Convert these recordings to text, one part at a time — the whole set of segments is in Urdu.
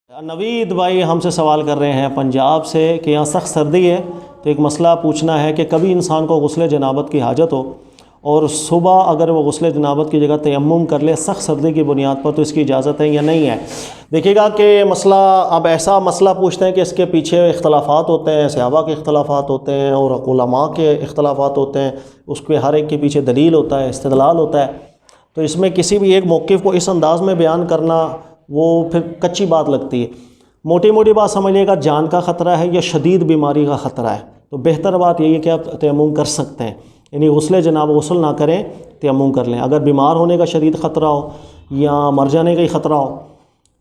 نوید بھائی ہم سے سوال کر رہے ہیں پنجاب سے کہ یہاں سخت سردی ہے، تو ایک مسئلہ پوچھنا ہے کہ کبھی انسان کو غسل جنابت کی حاجت ہو اور صبح اگر وہ غسل جنابت کی جگہ تیمم کر لے سخت سردی کی بنیاد پر، تو اس کی اجازت ہے یا نہیں ہے؟ دیکھیے گا کہ مسئلہ اب ایسا مسئلہ پوچھتے ہیں کہ اس کے پیچھے اختلافات ہوتے ہیں، صحابہ کے اختلافات ہوتے ہیں اور علماء کے اختلافات ہوتے ہیں، اس کے ہر ایک کے پیچھے دلیل ہوتا ہے، استدلال ہوتا ہے۔ تو اس میں کسی بھی ایک موقف کو اس انداز میں بیان کرنا وہ پھر کچی بات لگتی ہے۔ موٹی موٹی بات سمجھیے گا، جان کا خطرہ ہے یا شدید بیماری کا خطرہ ہے، تو بہتر بات یہی ہے کہ آپ تیمم کر سکتے ہیں، یعنی غسل نہ کریں، تیمم کر لیں۔ اگر بیمار ہونے کا شدید خطرہ ہو یا مر جانے کا ہی خطرہ ہو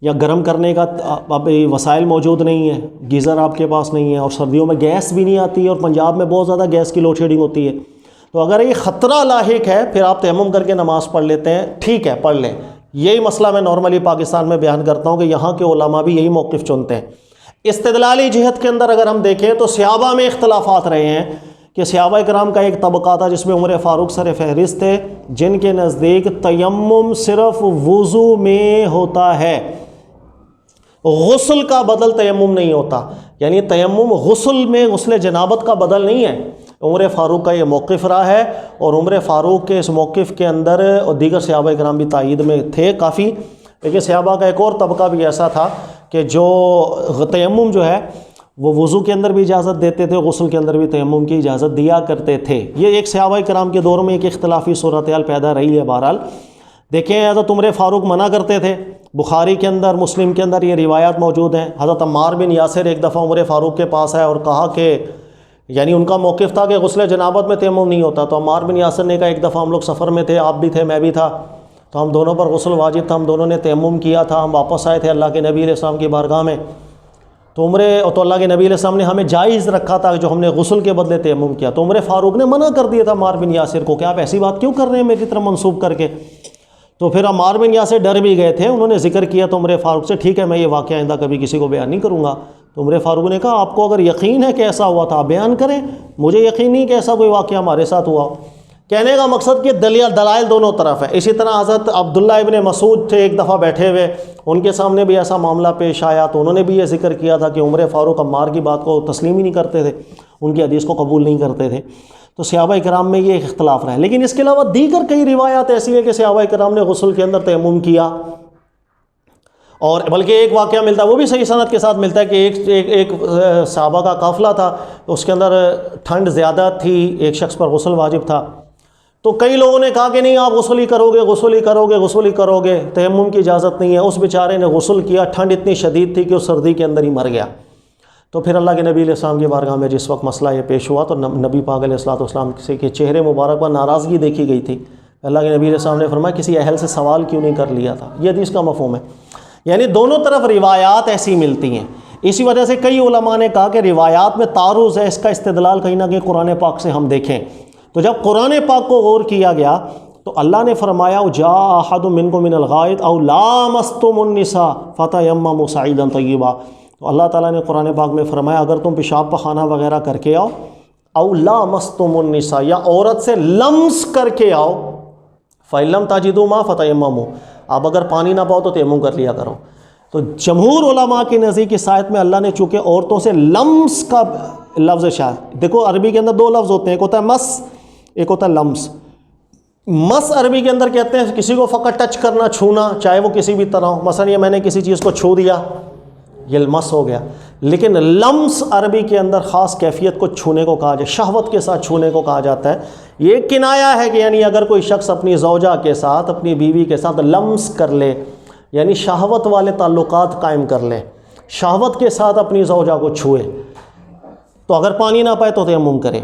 یا گرم کرنے کا اب وسائل موجود نہیں ہیں، گیزر آپ کے پاس نہیں ہے اور سردیوں میں گیس بھی نہیں آتی ہے اور پنجاب میں بہت زیادہ گیس کی لوڈ شیڈنگ ہوتی ہے، تو اگر یہ خطرہ لاحق ہے پھر آپ تیمم کر کے نماز پڑھ لیتے ہیں، ٹھیک ہے پڑھ لیں۔ یہی مسئلہ میں نارملی پاکستان میں بیان کرتا ہوں کہ یہاں کے علماء بھی یہی موقف چنتے ہیں۔ استدلالی جہت کے اندر اگر ہم دیکھیں تو صحابہ میں اختلافات رہے ہیں کہ صحابہ کرام کا ایک طبقہ تھا جس میں عمر فاروق سر فہرست تھے، جن کے نزدیک تیمم صرف وضو میں ہوتا ہے، غسل کا بدل تیمم نہیں ہوتا، یعنی تیمم غسل میں غسل جنابت کا بدل نہیں ہے۔ عمر فاروق کا یہ موقف رہا ہے اور عمر فاروق کے اس موقف کے اندر اور دیگر صحابہ کرام بھی تائید میں تھے کافی، لیکن صحابہ کا ایک اور طبقہ بھی ایسا تھا کہ جو تیمم جو ہے وہ وضو کے اندر بھی اجازت دیتے تھے، غسل کے اندر بھی تیمم کی اجازت دیا کرتے تھے۔ یہ ایک صحابہ کرام کے دور میں ایک اختلافی صورتحال پیدا رہی ہے۔ بہرحال دیکھیں، حضرت عمر فاروق منع کرتے تھے، بخاری کے اندر مسلم کے اندر یہ روایات موجود ہیں۔ حضرت عمار بن یاسر ایک دفعہ عمر فاروق کے پاس آئے اور کہا کہ یعنی ان کا موقف تھا کہ غسل جنابت میں تیمم نہیں ہوتا، تو عمار بن یاسر نے کہا ایک دفعہ ہم لوگ سفر میں تھے، آپ بھی تھے میں بھی تھا، تو ہم دونوں پر غسل واجب تھا، ہم دونوں نے تیمم کیا تھا، ہم واپس آئے تھے اللہ کے نبی علیہ السلام کی بارگاہ میں، تو اللہ کے نبی علیہ السلام نے ہمیں جائز رکھا تھا جو ہم نے غسل کے بدلے تیمم کیا، تو عمر فاروق نے منع کر دیا تھا عمار بن یاسر کو کہ آپ ایسی بات کیوں کر رہے ہیں میری طرف منسوب کر کے۔ تو پھر عمار بن یاسر ڈر بھی گئے تھے، انہوں نے ذکر کیا تو عمر فاروق سے، ٹھیک ہے میں یہ واقعہ آئندہ کبھی کسی کو بیان نہیں کروں گا۔ تو عمر فاروق نے کہا آپ کو اگر یقین ہے کہ ایسا ہوا تھا آپ بیان کریں، مجھے یقین نہیں کہ ایسا کوئی واقعہ ہمارے ساتھ ہوا۔ کہنے کا مقصد کہ دلائل دونوں طرف ہے۔ اسی طرح حضرت عبداللہ ابن مسعود تھے ایک دفعہ بیٹھے ہوئے، ان کے سامنے بھی ایسا معاملہ پیش آیا تو انہوں نے بھی یہ ذکر کیا تھا کہ عمر فاروق عمار کی بات کو تسلیم ہی نہیں کرتے تھے، ان کی حدیث کو قبول نہیں کرتے تھے۔ تو صحابہ کرام میں یہ ایک اختلاف رہا ہے، لیکن اس کے علاوہ دیگر کئی روایات ایسی ہیں کہ صحابہ کرام نے غسل کے اندر تیمم کیا، اور بلکہ ایک واقعہ ملتا ہے وہ بھی صحیح سند کے ساتھ ملتا ہے کہ ایک صحابہ کا قافلہ تھا، اس کے اندر ٹھنڈ زیادہ تھی، ایک شخص پر غسل واجب تھا، تو کئی لوگوں نے کہا کہ نہیں آپ غسل ہی کرو گے، تیمم کی اجازت نہیں ہے۔ اس بیچارے نے غسل کیا، ٹھنڈ اتنی شدید تھی کہ اس سردی کے اندر ہی مر گیا۔ تو پھر اللہ کے نبی علیہ السلام کی بارگاہ میں جس وقت مسئلہ یہ پیش ہوا تو نبی پاک علیہ السلام سے کہ چہرے مبارک پر ناراضگی دیکھی گئی تھی، اللہ کے نبی علیہ السلام نے فرمایا کسی اہل سے سوال کیوں نہیں کر لیا تھا۔ یہ حدیث کا مفہوم ہے، یعنی دونوں طرف روایات ایسی ملتی ہیں۔ اسی وجہ سے کئی علماء نے کہا کہ روایات میں تعارض ہے، اس کا استدلال کہیں نہ کہیں قرآن پاک سے ہم دیکھیں۔ تو جب قرآن پاک کو غور کیا گیا تو اللہ نے فرمایا جاء احد منکم من الغائط او لامستم النساء فتیمموا صعیدا طیبا، تو اللہ تعالیٰ نے قرآن پاک میں فرمایا اگر تم پیشاب پخانہ وغیرہ کر کے آؤ، او لامستم النساء یا عورت سے لمس کر کے آؤ، فإن لم تجدوا ماء فتیمموا، اب اگر پانی نہ پاؤ تو تیمم کر لیا کرو۔ تو جمہور علماء کی نزدیک اس آیت میں اللہ نے چونکہ عورتوں سے لمس کا لفظ شاید، دیکھو عربی کے اندر دو لفظ ہوتے ہیں، ایک ہوتا ہے مس، ایک ہوتا ہے لمس۔ مس عربی کے اندر کہتے ہیں کسی کو فقط ٹچ کرنا، چھونا، چاہے وہ کسی بھی طرح ہو، مثلا یہ میں نے کسی چیز کو چھو دیا یہ مس ہو گیا، لیکن لمس عربی کے اندر خاص کیفیت کو چھونے کو کہا جائے، شہوت کے ساتھ چھونے کو کہا جاتا ہے۔ یہ کنایا ہے کہ یعنی اگر کوئی شخص اپنی زوجہ کے ساتھ، اپنی بیوی کے ساتھ لمس کر لے، یعنی شہوت والے تعلقات قائم کر لے، شہوت کے ساتھ اپنی زوجہ کو چھوئے، تو اگر پانی نہ پائے تو تیمم کرے۔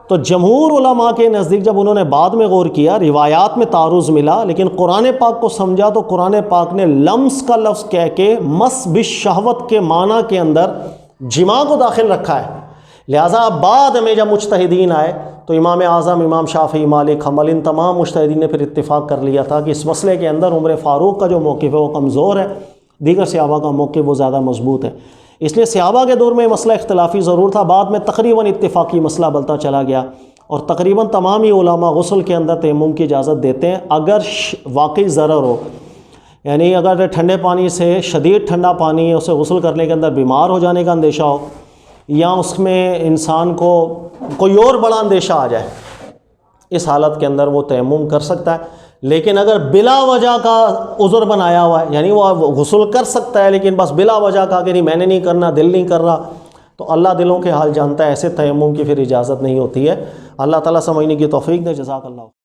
تو جمہور علماء کے نزدیک جب انہوں نے بعد میں غور کیا، روایات میں تعارض ملا، لیکن قرآن پاک کو سمجھا تو قرآن پاک نے لمس کا لفظ کہہ کے مس بالشہوت کے معنی کے اندر جماع کو داخل رکھا ہے۔ لہٰذا بعد میں جب مجتہدین آئے تو امام اعظم، امام شافعی، مالک، حنبل، ان تمام مجتہدین نے پھر اتفاق کر لیا تھا کہ اس مسئلے کے اندر عمر فاروق کا جو موقف ہے وہ کمزور ہے، دیگر صحابہ کا موقف وہ زیادہ مضبوط ہے۔ اس لیے صحابہ کے دور میں مسئلہ اختلافی ضرور تھا، بعد میں تقریباً اتفاقی مسئلہ بنتا چلا گیا، اور تقریباً تمام ہی علماء غسل کے اندر تیمم کی اجازت دیتے ہیں اگر واقعی ضرر ہو، یعنی اگر ٹھنڈے پانی سے شدید ٹھنڈا پانی ہے، اسے غسل کرنے کے اندر بیمار ہو جانے کا اندیشہ ہو، یا اس میں انسان کو کوئی اور بڑا اندیشہ آ جائے، اس حالت کے اندر وہ تیمم کر سکتا ہے۔ لیکن اگر بلا وجہ کا عذر بنایا ہوا ہے، یعنی وہ غسل کر سکتا ہے لیکن بس بلا وجہ کا کہ نہیں میں نے نہیں کرنا، دل نہیں کر رہا، تو اللہ دلوں کے حال جانتا ہے، ایسے تیمم کی پھر اجازت نہیں ہوتی ہے۔ اللہ تعالیٰ سمجھنے کی توفیق دے۔ جزاک اللہ۔